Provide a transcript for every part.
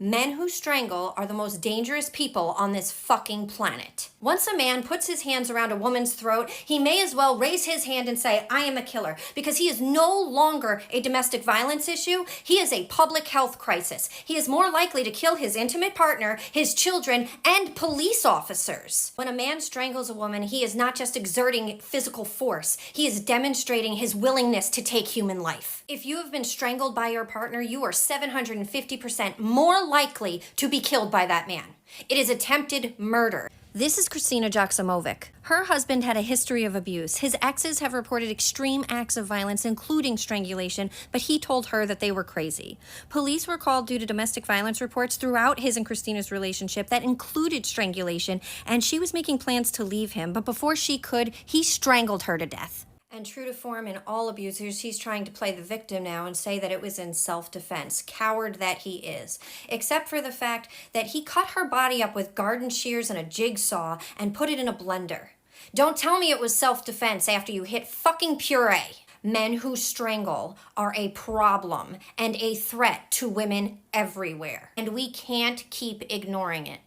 Men who strangle are the most dangerous people on this fucking planet. Once a man puts his hands around a woman's throat, he may as well raise his hand and say, I am a killer, because he is no longer a domestic violence issue. He is a public health crisis. He is more likely to kill his intimate partner, his children, and police officers. When a man strangles a woman, he is not just exerting physical force, he is demonstrating his willingness to take human life. If you have been strangled by your partner, you are 750% more likely to be killed by that man. It is attempted murder. This is Christina Joksimovic. Her husband had a history of abuse. His exes have reported extreme acts of violence, including strangulation, but he told her that they were crazy. Police were called due to domestic violence reports throughout his and Christina's relationship that included strangulation, and she was making plans to leave him, but before she could, he strangled her to death. And true to form in all abusers, he's trying to play the victim now and say that it was in self-defense. Coward that he is. Except for the fact that he cut her body up with garden shears and a jigsaw and put it in a blender. Don't tell me it was self-defense after you hit fucking puree. Men who strangle are a problem and a threat to women everywhere. And we can't keep ignoring it.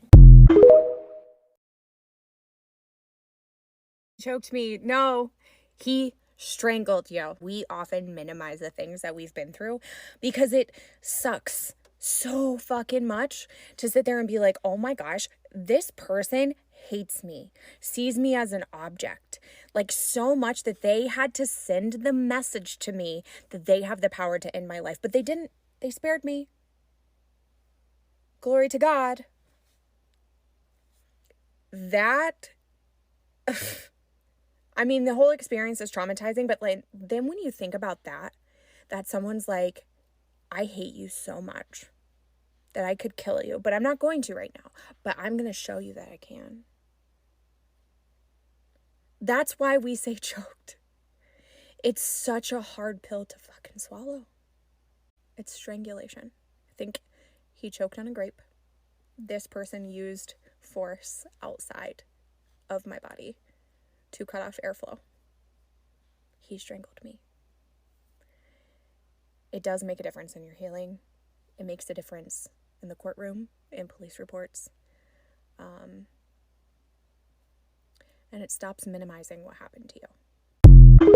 Choked me. No. He strangled you. We often minimize the things that we've been through because it sucks so fucking much to sit there and be like, oh my gosh, this person hates me, sees me as an object, like so much that they had to send the message to me that they have the power to end my life. But they didn't. They spared me. Glory to God. That... I mean, the whole experience is traumatizing, but like, then when you think about that someone's like, I hate you so much that I could kill you, but I'm not going to right now, but I'm going to show you that I can. That's why we say choked. It's such a hard pill to fucking swallow. It's strangulation. I think he choked on a grape. This person used force outside of my body to cut off airflow. He strangled me. It does make a difference in your healing. It makes a difference in the courtroom, in police reports. And it stops minimizing what happened to you.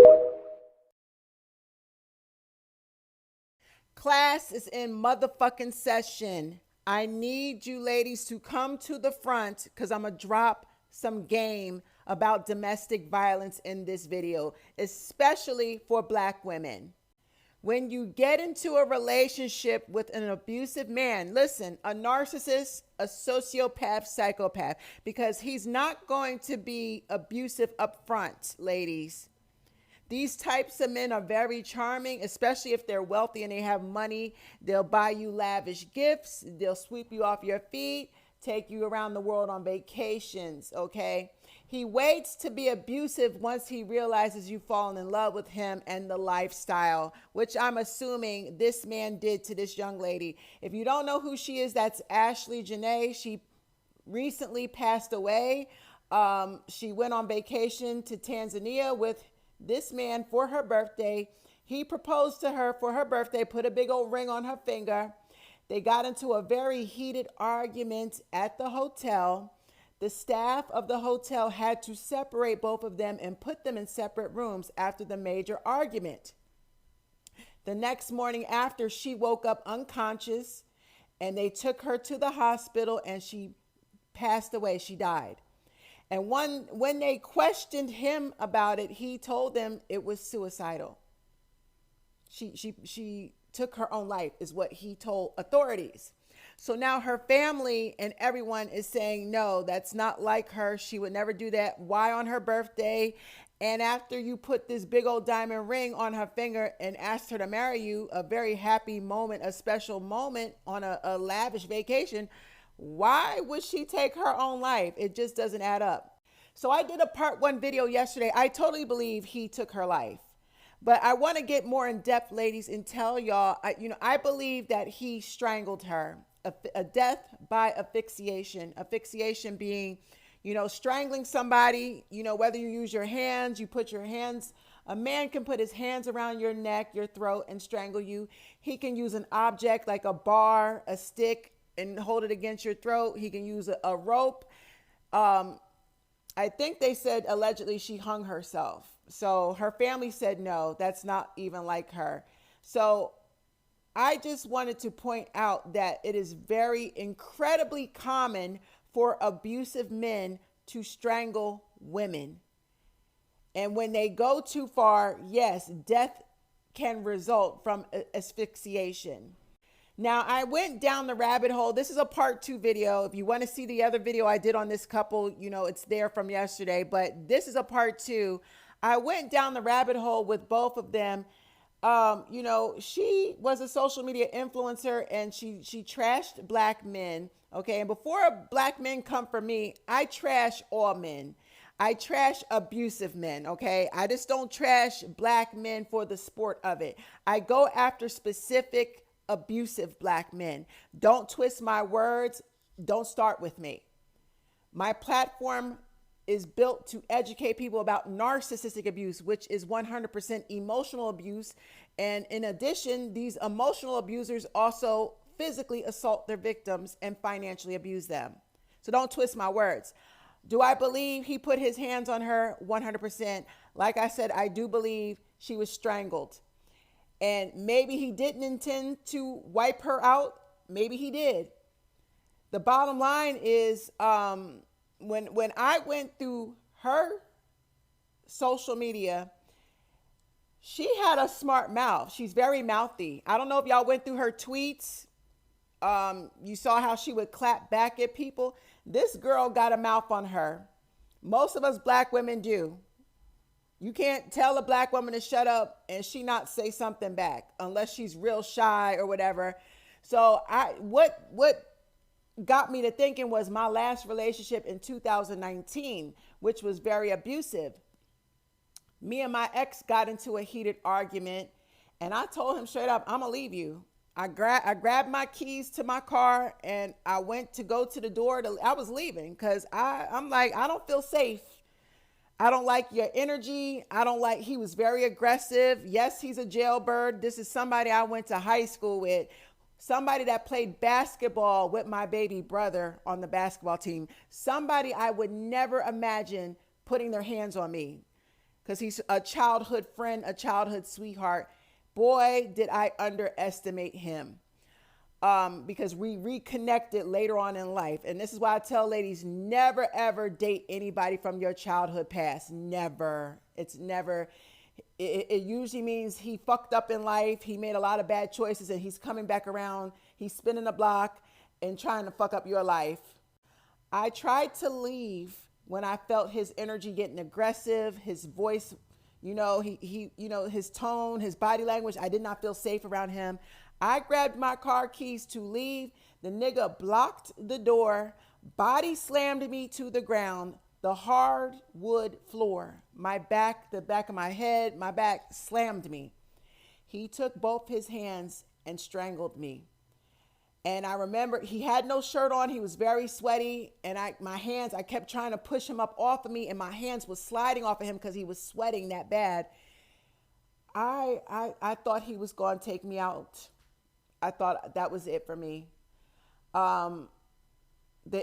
Class is in motherfucking session. I need you ladies to come to the front because I'm going to drop some game about domestic violence in this video, especially for Black women. When you get into a relationship with an abusive man, listen, a narcissist, a sociopath, psychopath, because he's not going to be abusive up front, ladies. These types of men are very charming, especially if they're wealthy and they have money. They'll buy you lavish gifts. They'll sweep you off your feet, take you around the world on vacations, okay? He waits to be abusive once he realizes you've fallen in love with him and the lifestyle, which I'm assuming this man did to this young lady. If you don't know who she is, that's Ashley Janae. She recently passed away. She went on vacation to Tanzania with this man for her birthday. He proposed to her for her birthday, put a big old ring on her finger. They got into a very heated argument at the hotel. The staff of the hotel had to separate both of them and put them in separate rooms after the major argument. The next morning after, she woke up unconscious and they took her to the hospital and she passed away. She died. And when they questioned him about it, he told them it was suicidal. She took her own life is what he told authorities. So now her family and everyone is saying, no, that's not like her. She would never do that. Why on her birthday? And after you put this big old diamond ring on her finger and asked her to marry you, a very happy moment, a special moment on a lavish vacation, why would she take her own life? It just doesn't add up. So I did a part 1 video yesterday. I totally believe he took her life. But I want to get more in depth, ladies, and tell y'all, I believe that he strangled her. A death by asphyxiation. Asphyxiation being, strangling somebody, whether you use your hands, you put your hands, a man can put his hands around your neck, your throat, and strangle you. He can use an object like a bar, a stick, and hold it against your throat. He can use a rope. I think they said allegedly she hung herself. So her family said, no, that's not even like her. So I just wanted to point out that it is very incredibly common for abusive men to strangle women. And when they go too far, yes, death can result from asphyxiation. Now, I went down the rabbit hole. This is a part 2 video. If you want to see the other video I did on this couple, you know, it's there from yesterday. But this is a part 2. I went down the rabbit hole with both of them. You know, she was a social media influencer and she trashed black men. Okay. And before black men come for me, I trash all men. I trash abusive men. Okay. I just don't trash black men for the sport of it. I go after specific abusive black men. Don't twist my words. Don't start with me. My platform is built to educate people about narcissistic abuse, which is 100% emotional abuse. And in addition, these emotional abusers also physically assault their victims and financially abuse them. So don't twist my words. Do I believe he put his hands on her? 100%. Like I said, I do believe she was strangled. And maybe he didn't intend to wipe her out. Maybe he did. The bottom line is, when I went through her social media, she had a smart mouth. She's very mouthy. I don't know if y'all went through her tweets. You saw how she would clap back at people. This girl got a mouth on her. Most of us black women do. You can't tell a black woman to shut up and she not say something back unless she's real shy or whatever. So what got me to thinking was my last relationship in 2019, which was very abusive. Me and my ex got into a heated argument and I told him straight up, I'm gonna leave you. I grabbed my keys to my car and I went to go to the door. I was leaving because I'm like, I don't feel safe. I don't like your energy. He was very aggressive. Yes, he's a jailbird. This is somebody I went to high school with. Somebody that played basketball with my baby brother on the basketball team. Somebody I would never imagine putting their hands on me because he's a childhood friend, a childhood sweetheart. Boy, did I underestimate him. Because we reconnected later on in life. And this is why I tell ladies, never, ever date anybody from your childhood past. Never. It's never. It usually means he fucked up in life. He made a lot of bad choices and he's coming back around. He's spinning the block and trying to fuck up your life. I tried to leave when I felt his energy getting aggressive, his voice, you know, his tone, his body language. I did not feel safe around him. I grabbed my car keys to leave. The nigga blocked the door, body slammed me to the ground, the hardwood floor. The back of my head, my back slammed me. He took both his hands and strangled me. And I remember he had no shirt on. He was very sweaty. And I kept trying to push him up off of me and my hands was sliding off of him because he was sweating that bad. I thought he was going to take me out. I thought that was it for me. The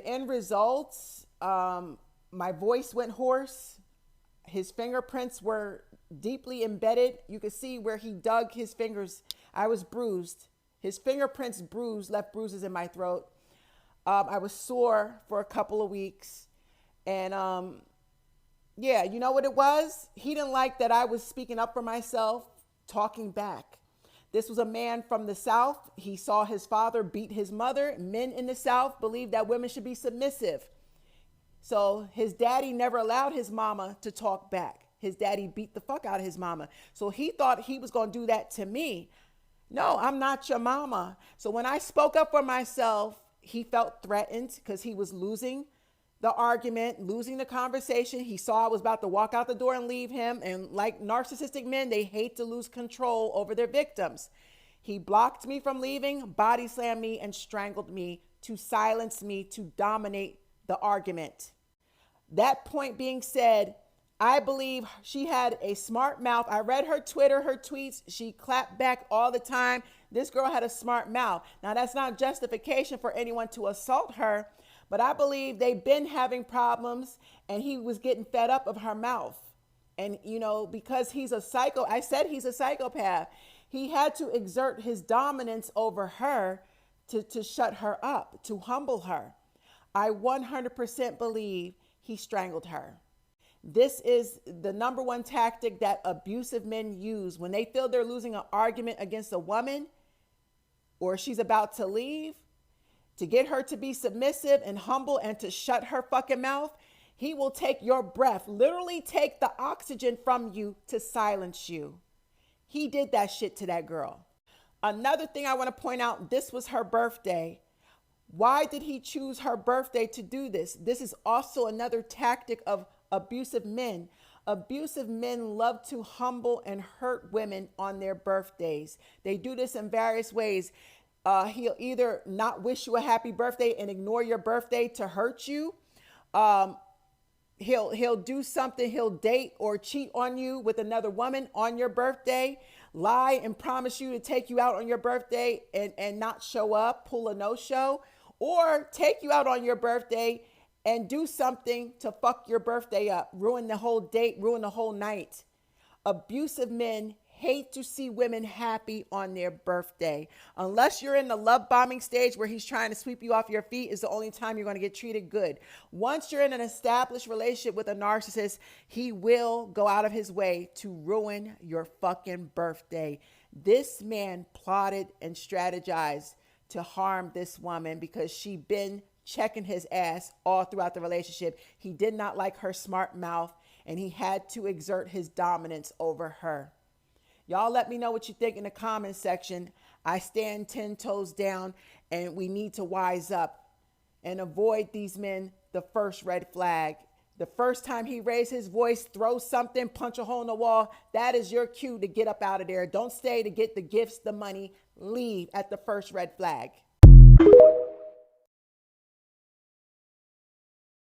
end results, my voice went hoarse. His fingerprints were deeply embedded. You could see where he dug his fingers. I was bruised. His fingerprints left bruises in my throat. I was sore for a couple of weeks. And yeah, you know what it was? He didn't like that I was speaking up for myself, talking back. This was a man from the South. He saw his father beat his mother. Men in the South believe that women should be submissive. So his daddy never allowed his mama to talk back. His daddy beat the fuck out of his mama. So he thought he was going to do that to me. No, I'm not your mama. So when I spoke up for myself, he felt threatened because he was losing the argument, losing the conversation. He saw I was about to walk out the door and leave him. And like narcissistic men, they hate to lose control over their victims. He blocked me from leaving, body slammed me, and strangled me to silence me, to dominate the argument. That point being said, I believe she had a smart mouth. I read her Twitter, her tweets. She clapped back all the time. This girl had a smart mouth. Now, that's not justification for anyone to assault her, but I believe they've been having problems and he was getting fed up of her mouth. And, you know, because he's a psycho, I said he's a psychopath. He had to exert his dominance over her to shut her up, to humble her. I 100% believe he strangled her. This is the number one tactic that abusive men use when they feel they're losing an argument against a woman or she's about to leave, to get her to be submissive and humble and to shut her fucking mouth. He will take your breath, literally take the oxygen from you to silence you. He did that shit to that girl. Another thing I want to point out, this was her birthday. Why did he choose her birthday to do this? This is also another tactic of abusive men. Abusive men love to humble and hurt women on their birthdays. They do this in various ways. He'll either not wish you a happy birthday and ignore your birthday to hurt you. He'll do something. He'll date or cheat on you with another woman on your birthday, lie and promise you to take you out on your birthday and not show up, pull a no-show, or take you out on your birthday and do something to fuck your birthday up, ruin the whole date, ruin the whole night. Abusive men hate to see women happy on their birthday. Unless you're in the love bombing stage where he's trying to sweep you off your feet is the only time you're going to get treated good. Once you're in an established relationship with a narcissist, he will go out of his way to ruin your fucking birthday. This man plotted and strategized to harm this woman because she been checking his ass all throughout the relationship. He did not like her smart mouth and he had to exert his dominance over her. Y'all let me know what you think in the comment section. I stand 10 toes down and we need to wise up and avoid these men. The first red flag. The first time he raised his voice, throw something, punch a hole in the wall, that is your cue to get up out of there. Don't stay to get the gifts, the money. Leave at the first red flag.